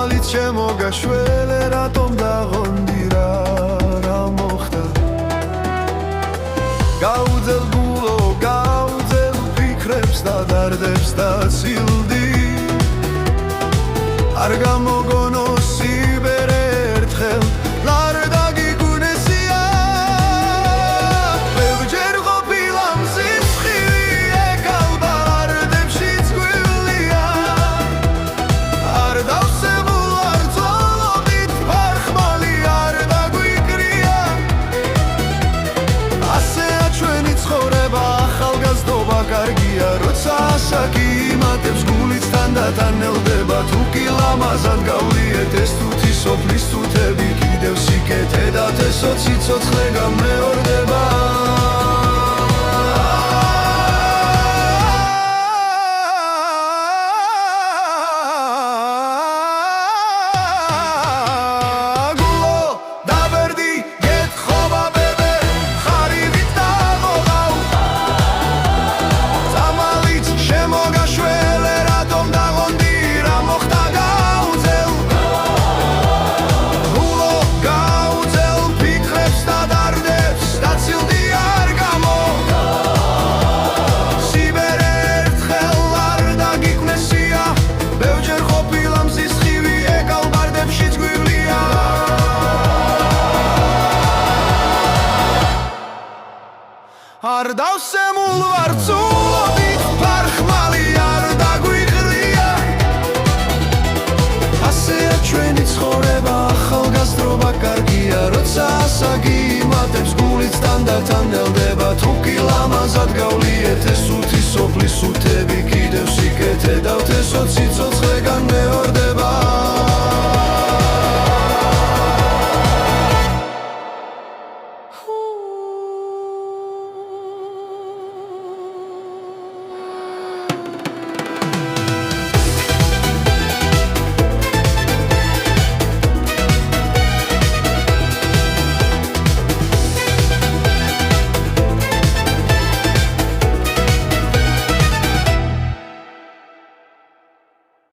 Zamalits შემოგაშველე რატომ დაღონდი რა მოხდა გაუძელ გულო გაუძელ ფიქრებს და დარდებს და ცილდი არ გამოგონო სიბერე ერთხელ ლარდაგი გუნესია ბევრჯერ ყოფილა მზისხივი ეკალბა არდებშიც გვილია არ დავსებულ არ წოლობით ფარხმალი არ დაგვიკრია ასეა ჩვენი ცხოვრება ახალგაზრდობა კარგია როცა ასაკი იმატებს გულიც თანდათან ელდება თუ კი ლამაზად გავლიეთ ეს თუთი სოფლის თუთები კიდევ სიკეთე და თესო ციცოცხლე გამეორდება არ დავსემულ ვარ წულობით ფარხმალი არ დაგვიყრია ასეა ჩვენი ცხოვრება ახალგაზრდობა კარგია როცა ასაკი იმატებს გულიც თანდათან ელდება თუ კი ლამაზად გავლიეთ ეს უთი სოფლის უთები კიდევ სიკეთე და თესო ციცოცხლე